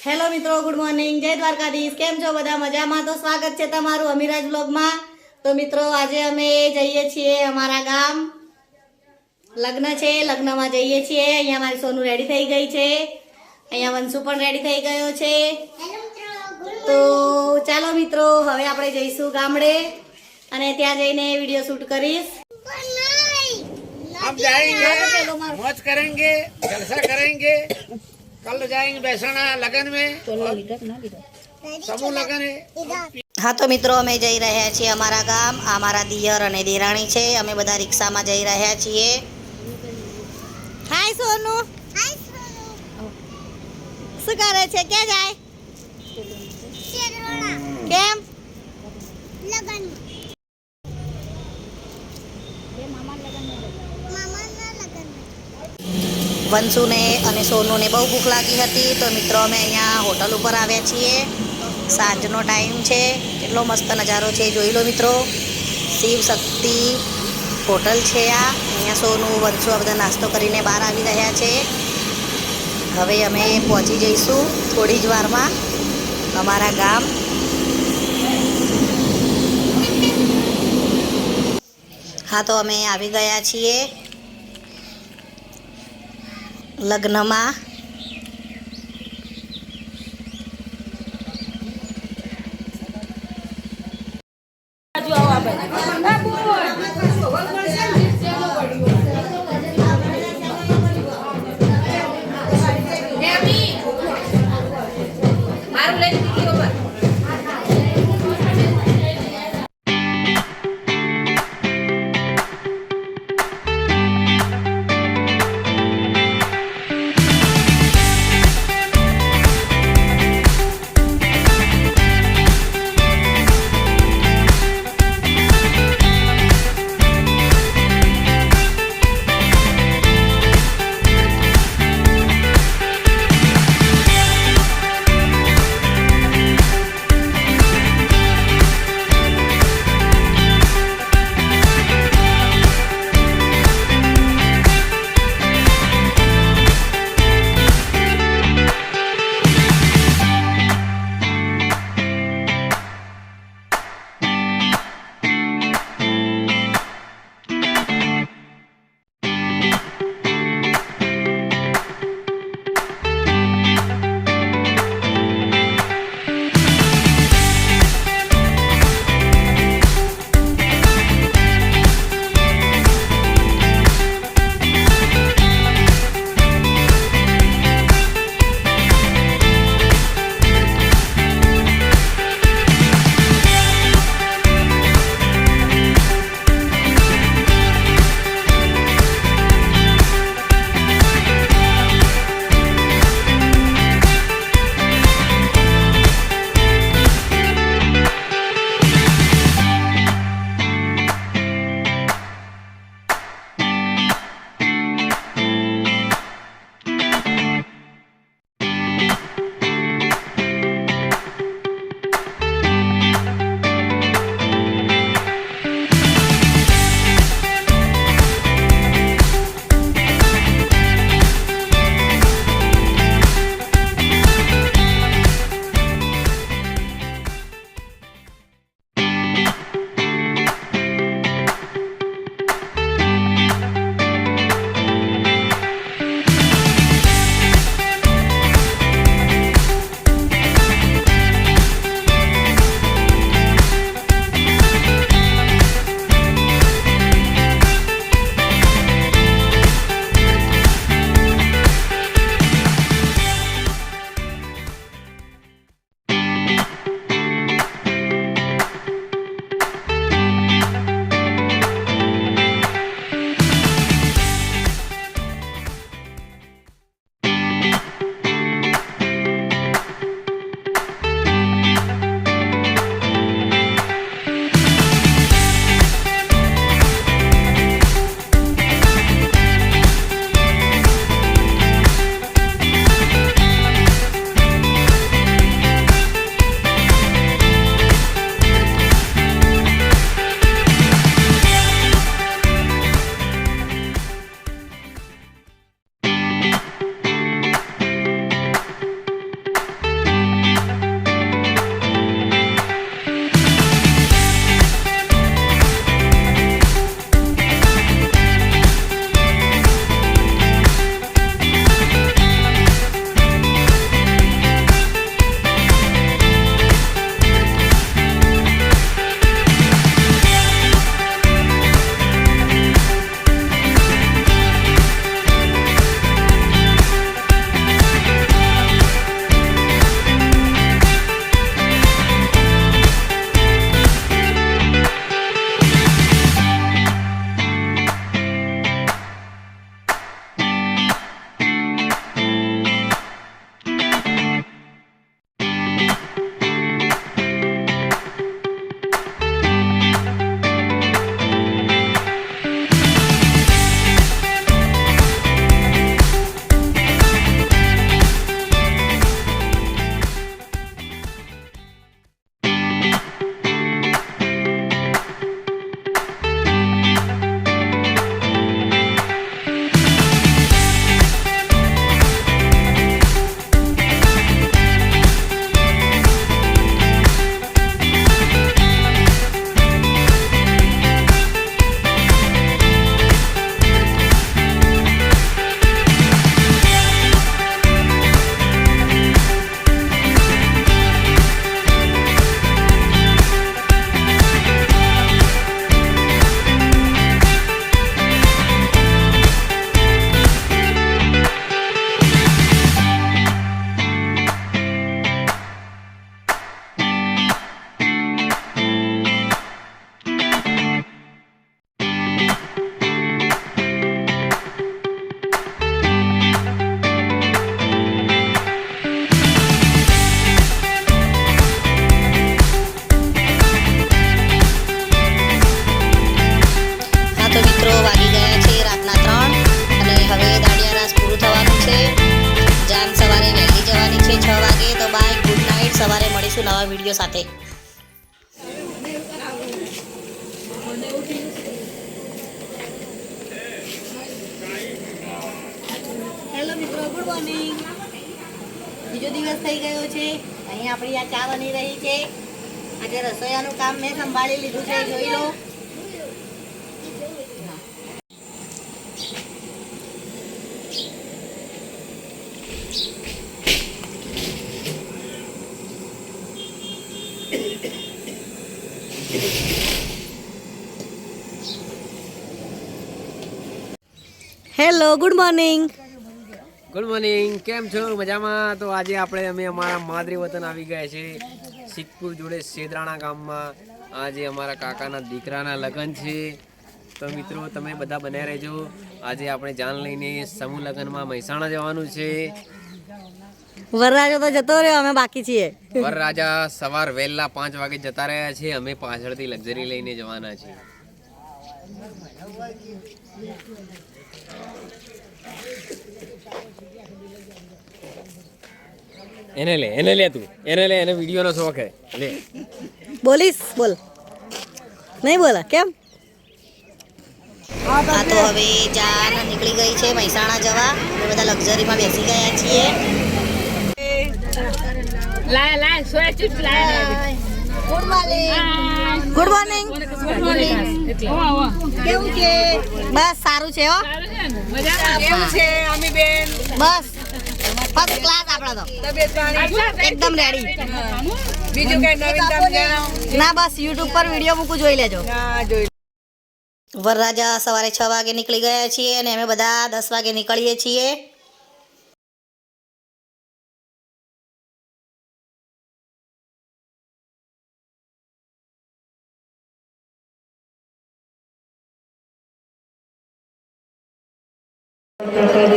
Hello મિત્રો, good morning, જય દ્વારકાધીશ। કેમ છો બધા? મજામાં? તો સ્વાગત છે તમારું અમીરાજ વ્લોગમાં। તો મિત્રો આજે અમે જઈએ છીએ અમારા ગામ, લગ્ન છે, લગ્નમાં જઈએ છીએ। અહીંયા મારી સોનુ રેડી થઈ ગઈ છે, અહીંયા વંશુ પણ રેડી થઈ ગયો છે। તો ચાલો મિત્રો, હવે આપણે જઈશું ગામડે અને ત્યાં જઈને વિડીયો શૂટ કરીશ। हम जाएंगे, मौज करेंगे, जलसा करेंगे। कल जाएंगे बैसाना लगन में, समूह लगन है। हाँ तो मित्रों, અમે જઈ રહ્યા છીએ અમારા ગામ। આ મારા દિયર અને દેરાણી છે। અમે બધા રિક્ષામાં જઈ રહ્યા છીએ। હાય સોનુ, શું કરે છે? ક્યાં જાય? કેમ? વંશુને અને સોનુને બહુ ભૂખ લાગી હતી, તો મિત્રો અમે અહીંયા હોટલ ઉપર આવ્યા છીએ। સાંજનો ટાઈમ છે, કેટલો મસ્ત નજારો છે, જોઈ લો મિત્રો। શિવ શક્તિ હોટલ છે આ। અહીંયા સોનુ, વંશુ આ બધા નાસ્તો કરીને બહાર આવી રહ્યા છે। હવે અમે પહોંચી જઈશું થોડી જ વારમાં અમારા ગામ। હા તો અમે આવી ગયા છીએ લગ્નમાં। મળીશું નવા વિડીયો સાથે. હેલો મિત્રો, ગુડ મોર્નિંગ. બીજો દિવસ થઈ ગયો છે. અહીં આપણી આ ચા બની રહી છે. આજે રસોઈયાનું કામ મેં સંભાળી લીધું છે, જોઈ લો. Hello, good morning. Good morning, કેમ છો? મજામાં? તો આજે અમે અમારા માદરી વતન આવી ગયા છે, સિદ્ધપુર જોડે સેદરાણા ગામમાં. આજે અમારા કાકાના દીકરાના લગ્ન છે. તો મિત્રો, તમે બધા બન્યા રહેજો. આજે આપણે જાન લઈને સમૂહ લગ્નમાં મહેસાણા જવાનું છે. વરરાજો તો જતો રહ્યો, અમે બાકી છીએ. વરરાજા સવાર વહેલા 5 વાગે જતા રહ્યા છે. અમે પાછળથી લક્ઝરી લઈને જવાના છીએ. એને લે તું, એને વિડીયોનો શોખ હે. લે બોલીશ, બોલ. નહીં બોલા કેમ? આ તો હવે જાન નીકળી ગઈ છે મહેસાણા જવા. અમે બધા લક્ઝરીમાં બેસી ગયા છીએ. Good morning. કેવું છે? બસ સારું છે હો. બસ ફર્સ્ટ ક્લાસ. આપણા તો એકદમ રેડી. બીજું કઈ નવીનતા જણાવો. ના, બસ યુટ્યુબ પર વિડીયો મૂકું, જોઈ લેજો. વરરાજા સવારે 6 વાગે નીકળી ગયા છીએ અને અમે બધા 10 વાગે નીકળીએ છીએ.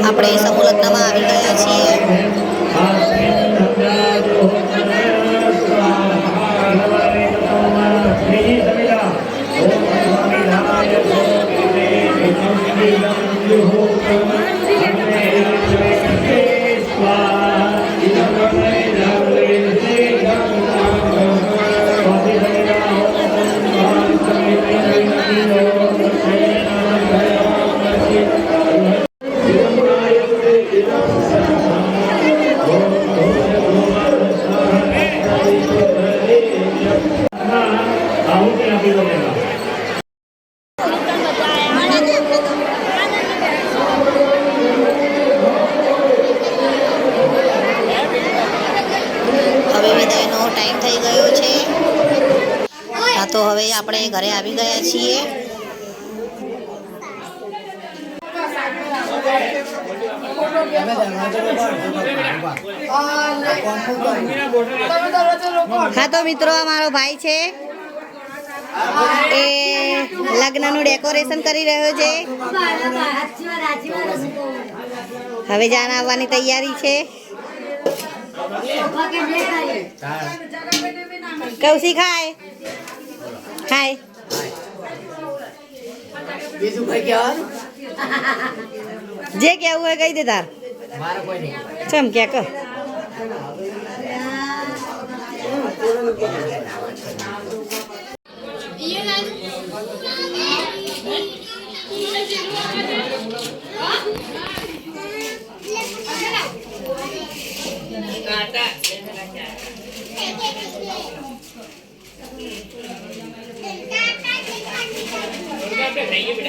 આપણે સમૂહ લગ્નમાં આવી ગયા છીએ. હવે વિદાયનો ટાઈમ થઈ ગયો છે. હા, તો હવે આપણે ઘરે આવી ગયા છીએ. હા, તો મિત્રો, અમારો ભાઈ છે એ લગ્નનું ડેકોરેશન કરી રહ્યો છે. હવે જાન આવવાની તૈયારી છે. કૌશિક હાય. હાય. જે કેવું હોય કહી દે તાર. ચમ કે કર.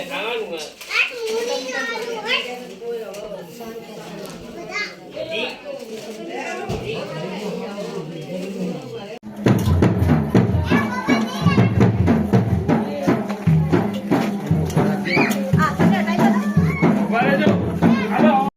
ખાવાનું